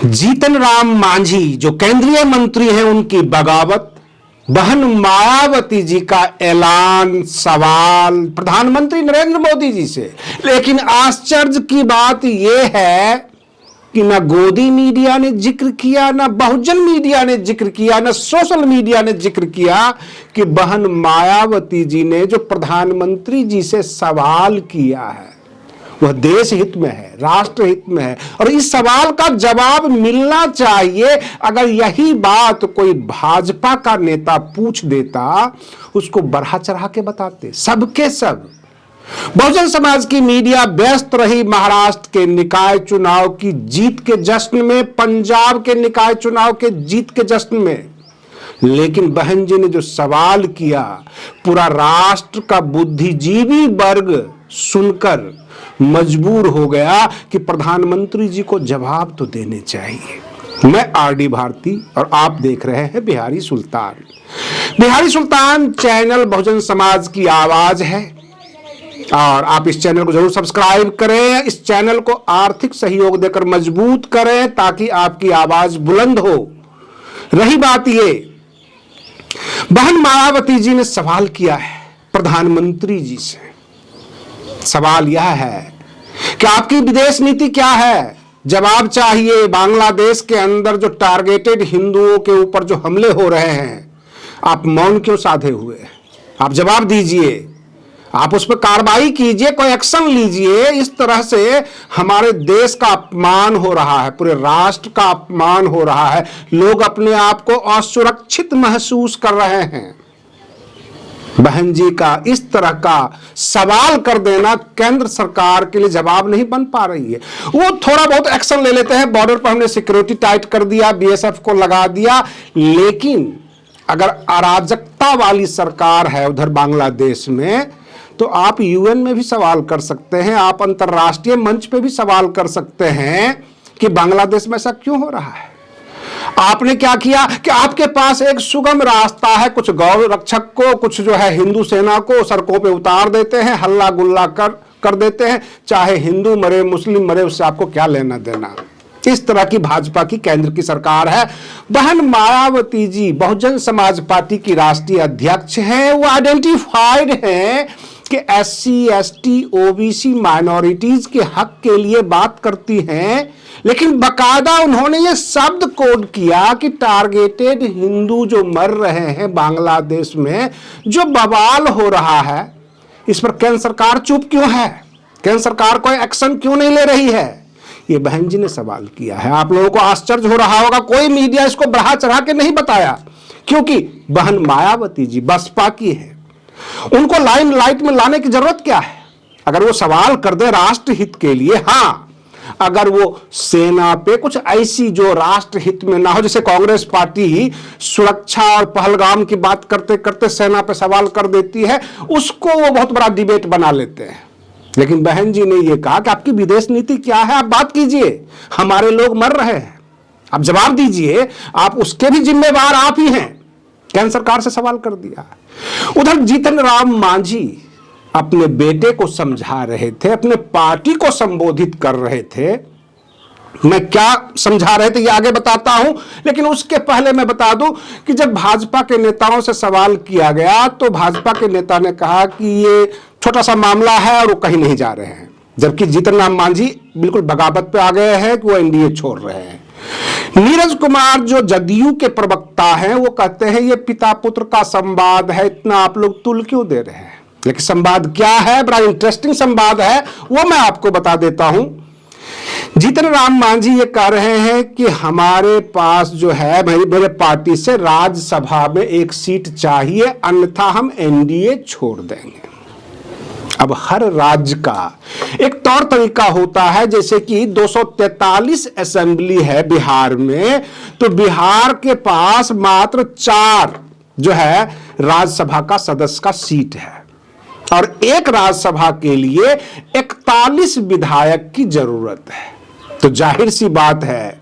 जीतन राम मांझी जो केंद्रीय मंत्री हैं उनकी बगावत, बहन मायावती जी का ऐलान, सवाल प्रधानमंत्री नरेंद्र मोदी जी से। लेकिन आश्चर्य की बात यह है कि ना गोदी मीडिया ने जिक्र किया, ना बहुजन मीडिया ने जिक्र किया, ना सोशल मीडिया ने जिक्र किया कि बहन मायावती जी ने जो प्रधानमंत्री जी से सवाल किया है वह देश हित में है, राष्ट्र हित में है, और इस सवाल का जवाब मिलना चाहिए। अगर यही बात कोई भाजपा का नेता पूछ देता, उसको बढ़ा चढ़ा के बताते सबके सब। बहुजन समाज की मीडिया व्यस्त रही महाराष्ट्र के निकाय चुनाव की जीत के जश्न में, पंजाब के निकाय चुनाव के जीत के जश्न में, लेकिन बहन जी ने जो सवाल किया पूरा राष्ट्र का बुद्धिजीवी वर्ग सुनकर मजबूर हो गया कि प्रधानमंत्री जी को जवाब तो देने चाहिए। मैं आरडी भारती और आप देख रहे हैं बिहारी सुल्तान। बिहारी सुल्तान चैनल बहुजन समाज की आवाज है और आप इस चैनल को जरूर सब्सक्राइब करें। इस चैनल को आर्थिक सहयोग देकर मजबूत करें ताकि आपकी आवाज बुलंद हो। रही बात ये, बहन मायावती जी ने सवाल किया है प्रधानमंत्री जी से। सवाल यह है कि आपकी विदेश नीति क्या है, जवाब चाहिए। बांग्लादेश के अंदर जो टारगेटेड हिंदुओं के ऊपर जो हमले हो रहे हैं, आप मौन क्यों साधे हुए? आप जवाब दीजिए, आप उस पर कार्रवाई कीजिए, कोई एक्शन लीजिए। इस तरह से हमारे देश का अपमान हो रहा है, पूरे राष्ट्र का अपमान हो रहा है। लोग अपने आप को असुरक्षित महसूस कर रहे हैं। बहन जी का इस तरह का सवाल कर देना केंद्र सरकार के लिए जवाब नहीं बन पा रही है। वो थोड़ा बहुत एक्शन ले लेते हैं, बॉर्डर पर हमने सिक्योरिटी टाइट कर दिया, बीएसएफ को लगा दिया, लेकिन अगर अराजकता वाली सरकार है उधर बांग्लादेश में, तो आप यूएन में भी सवाल कर सकते हैं, आप अंतर्राष्ट्रीय मंच पे भी सवाल कर सकते हैं कि बांग्लादेश में ऐसा क्यों हो रहा है। आपने क्या किया कि आपके पास एक सुगम रास्ता है, कुछ गौ रक्षक को, कुछ जो है हिंदू सेना को सड़कों पे उतार देते हैं, हल्ला गुल्ला कर देते हैं, चाहे हिंदू मरे मुस्लिम मरे, उससे आपको क्या लेना देना। इस तरह की भाजपा की केंद्र की सरकार है। बहन मायावती जी बहुजन समाज पार्टी की राष्ट्रीय अध्यक्ष हैं। वो आइडेंटिफाइड हैं कि एससी एसटी ओबीसी माइनॉरिटीज के हक के लिए बात करती हैं, लेकिन बकायदा उन्होंने ये शब्द कोड किया कि टारगेटेड हिंदू जो मर रहे हैं बांग्लादेश में, जो बवाल हो रहा है, इस पर केंद्र सरकार चुप क्यों है? केंद्र सरकार कोई एक्शन क्यों नहीं ले रही है? ये बहन जी ने सवाल किया है। आप लोगों को आश्चर्य हो रहा होगा, कोई मीडिया इसको बढ़ा चढ़ा के नहीं बताया, क्योंकि बहन मायावती जी बसपा की है। उनको लाइन लाइट में लाने की जरूरत क्या है? अगर वो सवाल कर दे राष्ट्र हित के लिए, हाँ, अगर वो सेना पे कुछ ऐसी जो राष्ट्र हित में ना हो, जैसे कांग्रेस पार्टी सुरक्षा और पहलगाम की बात करते करते सेना पे सवाल कर देती है, उसको वो बहुत बड़ा डिबेट बना लेते हैं। लेकिन बहन जी ने ये कहा कि आपकी विदेश नीति क्या है, आप बात कीजिए, हमारे लोग मर रहे हैं, आप जवाब दीजिए, आप उसके भी जिम्मेवार आप ही हैं। केंद्र सरकार से सवाल कर दिया। उधर जीतन राम मांझी अपने बेटे को समझा रहे थे, अपने पार्टी को संबोधित कर रहे थे। मैं क्या समझा रहे थे ये आगे बताता हूं, लेकिन उसके पहले मैं बता दूं कि जब भाजपा के नेताओं से सवाल किया गया तो भाजपा के नेता ने कहा कि ये छोटा सा मामला है और वो कहीं नहीं जा रहे हैं, जबकि जीतन राम मांझी बिल्कुल बगावत पे आ गए हैं कि वो एनडीए छोड़ रहे हैं। नीरज कुमार जो जदयू के प्रवक्ता हैं, वो कहते हैं ये पिता पुत्र का संवाद है, इतना आप लोग तुल क्यों दे रहे हैं? लेकिन संवाद क्या है, बड़ा इंटरेस्टिंग संवाद है, वो मैं आपको बता देता हूं। जीतन राम मांझी ये कह रहे हैं कि हमारे पास जो है मेरे पार्टी से राज्यसभा में एक सीट चाहिए, अन्यथा हम एनडीए छोड़ देंगे। अब हर राज्य का एक तौर तरीका होता है, जैसे कि 243 असेंबली है बिहार में, तो बिहार के पास मात्र 4 जो है राज्यसभा का सदस्य का सीट है और एक राज्यसभा के लिए 41 विधायक की जरूरत है। तो जाहिर सी बात है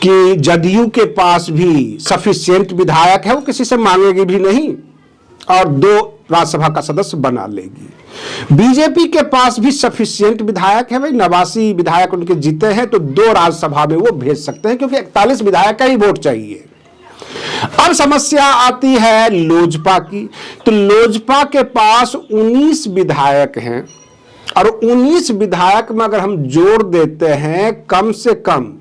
कि जदयू के पास भी सफिशिएंट विधायक है, वो किसी से मांगेगी भी नहीं, और 2 राज्यसभा का सदस्य बना लेगी। बीजेपी के पास भी सफिशिएंट विधायक है भाई, 89 विधायक उनके जीते हैं, तो 2 राज्यसभा में वो भेज सकते हैं, क्योंकि 41 विधायक का ही वोट चाहिए। अब समस्या आती है लोजपा की, तो लोजपा के पास 19 विधायक हैं, और 19 विधायक में अगर हम जोड़ देते हैं कम से कम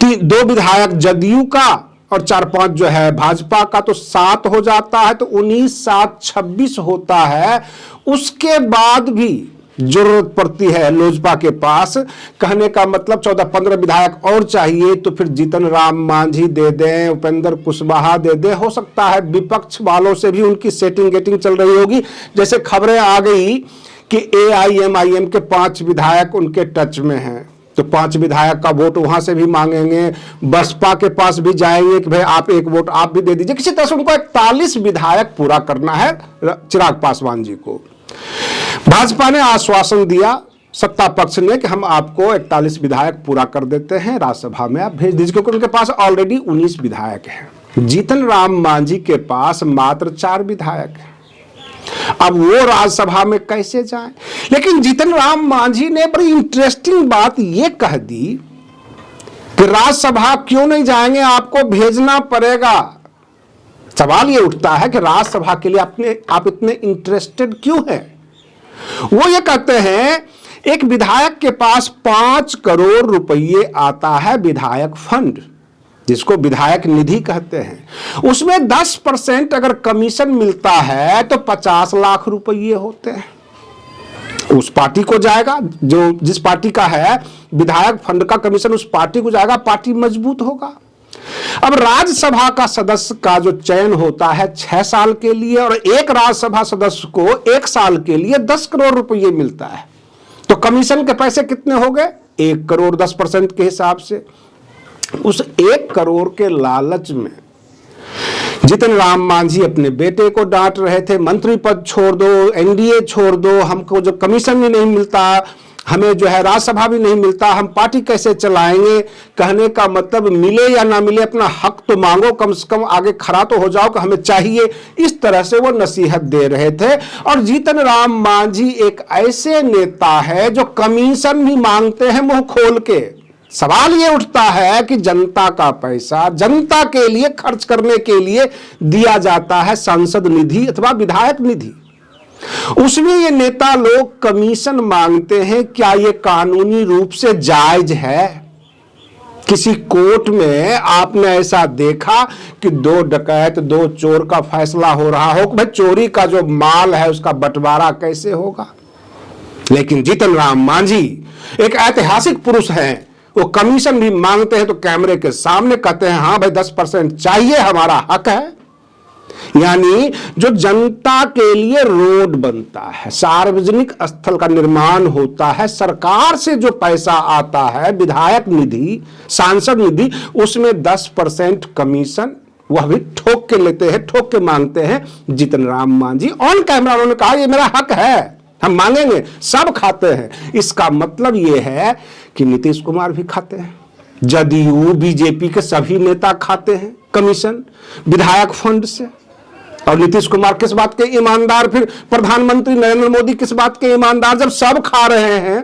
2 विधायक जदयू का और 4-5 जो है भाजपा का, तो 7 हो जाता है, तो 19 7 26 होता है। उसके बाद भी जरूरत पड़ती है लोजपा के पास, कहने का मतलब 14-15 विधायक और चाहिए, तो फिर जीतन राम मांझी दे दें, उपेंद्र कुशवाहा दे दें, हो सकता है विपक्ष वालों से भी उनकी सेटिंग गेटिंग चल रही होगी। जैसे खबरें आ गई कि AIMIM के 5 विधायक उनके टच में हैं, तो 5 विधायक का वोट वहां से भी मांगेंगे, बसपा के पास भी जाएंगे कि भाई आप एक वोट आप भी दे दीजिए। किसी तरह से उनको 41 विधायक पूरा करना है चिराग पासवान जी को। भाजपा ने आश्वासन दिया, सत्ता पक्ष ने, कि हम आपको 41 विधायक पूरा कर देते हैं, राज्यसभा में आप भेज दीजिए, क्योंकि उनके पास ऑलरेडी 19 विधायक हैं। जीतन राम मांझी के पास मात्र 4 विधायक हैं। अब वो राज्यसभा में कैसे जाएं? लेकिन जीतन राम मांझी ने बड़ी इंटरेस्टिंग बात ये कह दी कि राज्यसभा क्यों नहीं जाएंगे, आपको भेजना पड़ेगा। सवाल ये उठता है कि राज्यसभा के लिए आप इतने इंटरेस्टेड क्यों हैं? वो ये कहते हैं एक विधायक के पास 5 करोड़ रुपये आता है विधायक फंड, जिसको विधायक निधि कहते हैं। उसमें 10% अगर कमीशन मिलता है तो 50 लाख रुपये होते हैं, उस पार्टी को जाएगा, जो जिस पार्टी का है विधायक फंड का कमीशन उस पार्टी को जाएगा, पार्टी मजबूत होगा। अब राज्यसभा का सदस्य का जो चयन होता है 6 साल के लिए, और एक राज्यसभा सदस्य को 1 साल के लिए 10 करोड़ रुपये मिलता है, तो कमीशन के पैसे कितने हो गए? 1 करोड़ 10% के हिसाब से। उस 1 करोड़ के लालच में जीतन राम मांझी अपने बेटे को डांट रहे थे, मंत्री पद छोड़ दो, NDA छोड़ दो, हमको जो कमीशन भी नहीं मिलता, हमें जो है राज्यसभा भी नहीं मिलता, हम पार्टी कैसे चलाएंगे। कहने का मतलब मिले या ना मिले अपना हक तो मांगो, कम से कम आगे खड़ा तो हो जाओ कि हमें चाहिए। इस तरह से वो नसीहत दे रहे थे। और जीतन राम मांझी एक ऐसे नेता है जो कमीशन भी मांगते हैं मुंह खोल के। सवाल ये उठता है कि जनता का पैसा जनता के लिए खर्च करने के लिए दिया जाता है, सांसद निधि अथवा विधायक निधि, उसमें ये नेता लोग कमीशन मांगते हैं। क्या ये कानूनी रूप से जायज है? किसी कोर्ट में आपने ऐसा देखा कि 2 डकैत 2 चोर का फैसला हो रहा हो कि भाई चोरी का जो माल है उसका बंटवारा कैसे होगा? लेकिन जीतन राम मांझी एक ऐतिहासिक पुरुष हैं, वो कमीशन भी मांगते हैं तो कैमरे के सामने कहते हैं हाँ भाई 10% चाहिए, हमारा हक है। यानी जो जनता के लिए रोड बनता है, सार्वजनिक स्थल का निर्माण होता है, सरकार से जो पैसा आता है विधायक निधि, सांसद निधि, उसमें 10% कमीशन वह भी ठोक के लेते हैं, ठोक के मांगते हैं जीतन राम मांझी। ऑन कैमरा उन्होंने कहा ये मेरा हक है, हम मांगेंगे, सब खाते हैं। इसका मतलब यह है कि नीतीश कुमार भी खाते हैं, जदयू बीजेपी के सभी नेता खाते हैं कमीशन विधायक फंड से। और नीतीश कुमार किस बात के ईमानदार, फिर प्रधानमंत्री नरेंद्र मोदी किस बात के ईमानदार? जब सब खा रहे हैं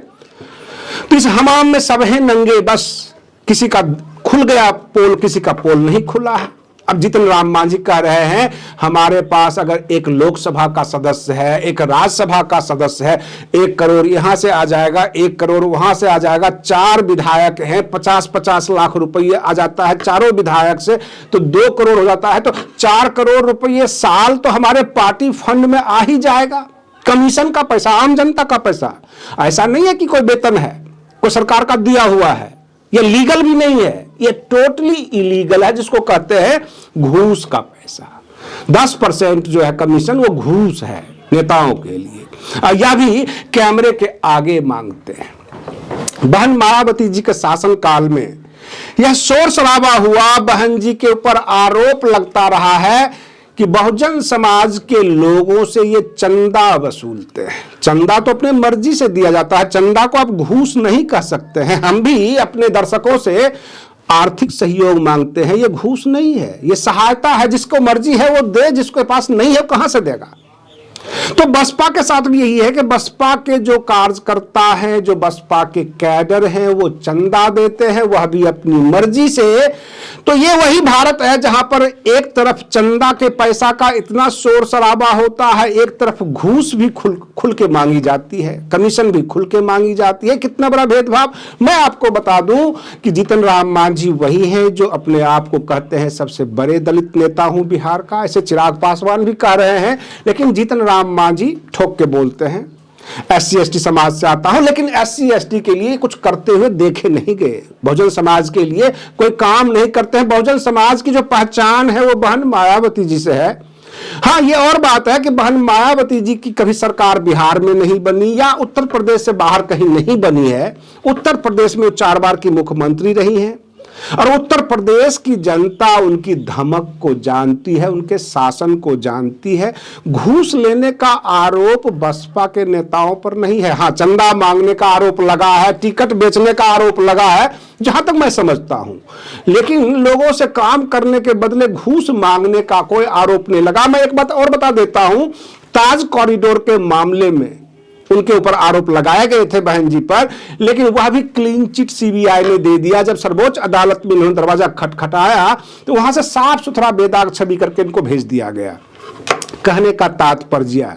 तो इस हमाम में सब हैं नंगे, बस किसी का खुल गया पोल, किसी का पोल नहीं खुला है। अब जीतन राम मांझी कह रहे हैं हमारे पास अगर एक लोकसभा का सदस्य है, एक राज्यसभा का सदस्य है, 1 करोड़ यहां से आ जाएगा, 1 करोड़ वहां से आ जाएगा, 4 विधायक हैं, 50-50 लाख रुपये आ जाता है चारों विधायक से, तो 2 करोड़ हो जाता है, तो 4 करोड़ रुपये साल तो हमारे पार्टी फंड में आ ही जाएगा। कमीशन का पैसा, आम जनता का पैसा, ऐसा नहीं है कि कोई वेतन है, कोई सरकार का दिया हुआ है, ये लीगल भी नहीं है, ये टोटली इलीगल है, जिसको कहते हैं घूस का पैसा। 10% जो है कमीशन वो घूस है नेताओं के लिए, या भी कैमरे के आगे मांगते हैं। बहन मायावती जी के शासनकाल में यह शोर शराबा हुआ, बहन जी के ऊपर आरोप लगता रहा है कि बहुजन समाज के लोगों से ये चंदा वसूलते हैं। चंदा तो अपने मर्जी से दिया जाता है, चंदा को आप घूस नहीं कह सकते हैं। हम भी अपने दर्शकों से आर्थिक सहयोग मांगते हैं, ये घूस नहीं है, ये सहायता है। जिसको मर्जी है वो दे, जिसके पास नहीं है कहां से देगा। तो बसपा के साथ भी यही है कि बसपा के जो कार्यकर्ता हैं, जो बसपा के कैडर हैं, वो चंदा देते हैं, वह भी अपनी मर्जी से। तो ये वही भारत है जहां पर एक तरफ चंदा के पैसा का इतना शोर शराबा होता है, एक तरफ घूस भी खुल के मांगी जाती है, कमीशन भी खुल के मांगी जाती है। कितना बड़ा भेदभाव। मैं आपको बता दूं कि जीतन राम मांझी वही हैं जो अपने आप को कहते हैं सबसे बड़े दलित नेता हूं बिहार का। ऐसे चिराग पासवान भी कह रहे हैं, लेकिन जीतन राम मांझी ठोक के बोलते हैं SC ST समाज से आता हूं, लेकिन SC ST के लिए कुछ करते हुए देखे नहीं गए। बहुजन समाज के लिए कोई काम नहीं करते हैं। बहुजन समाज की जो पहचान है वो बहन मायावती जी से है। हाँ, ये और बात है कि बहन मायावती जी की कभी सरकार बिहार में नहीं बनी या उत्तर प्रदेश से बाहर कहीं नहीं बनी है। उत्तर प्रदेश में 4 बार की मुख्यमंत्री रही हैं और उत्तर प्रदेश की जनता उनकी धमक को जानती है, उनके शासन को जानती है। घूस लेने का आरोप बसपा के नेताओं पर नहीं है। हाँ, चंदा मांगने का आरोप लगा है, टिकट बेचने का आरोप लगा है, जहां तक मैं समझता हूं, लेकिन लोगों से काम करने के बदले घूस मांगने का कोई आरोप नहीं लगा। मैं एक बात और बता देता हूं, ताज कॉरिडोर के मामले में उनके ऊपर आरोप लगाए गए थे बहन जी पर, लेकिन वह भी क्लीन चिट CBI ने दे दिया। जब सर्वोच्च अदालत में इन्होंने दरवाजा खटखटाया तो वहां से साफ सुथरा बेदाग छवि करके इनको भेज दिया गया। कहने का तात्पर्य,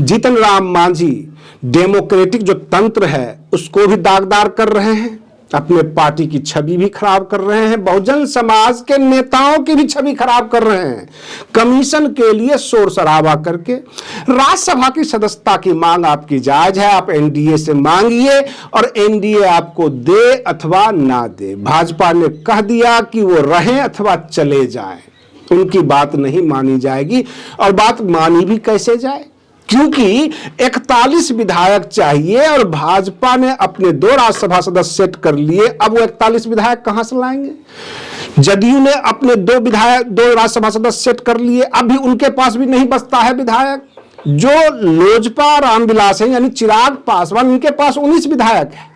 जीतन राम मांझी डेमोक्रेटिक जो तंत्र है उसको भी दागदार कर रहे हैं, अपने पार्टी की छवि भी खराब कर रहे हैं, बहुजन समाज के नेताओं की भी छवि खराब कर रहे हैं। कमीशन के लिए शोर शराबा करके राज्यसभा की सदस्यता की मांग आपकी जायज है, आप NDA से मांगिए और NDA आपको दे अथवा ना दे। भाजपा ने कह दिया कि वो रहें अथवा चले जाएं, उनकी बात नहीं मानी जाएगी। और बात मानी भी कैसे जाए, क्योंकि 41 विधायक चाहिए और भाजपा ने अपने 2 राज्यसभा सदस्य सेट कर लिए। अब वो 41 विधायक कहां से लाएंगे। जदयू ने अपने 2 राज्यसभा सदस्य सेट कर लिए, अभी उनके पास भी नहीं बचता है विधायक। जो लोजपा रामविलास है यानी चिराग पासवान, उनके पास 19 विधायक है।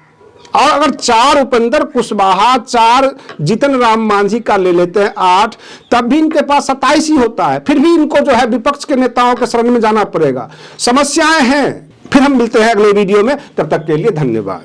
और अगर 4 उपेंद्र कुशवाहा, 4 जीतन राम मांझी का ले लेते हैं 8, तब भी इनके पास 27 ही होता है। फिर भी इनको जो है विपक्ष के नेताओं के शरण में जाना पड़ेगा। समस्याएं हैं। फिर हम मिलते हैं अगले वीडियो में, तब तक के लिए धन्यवाद।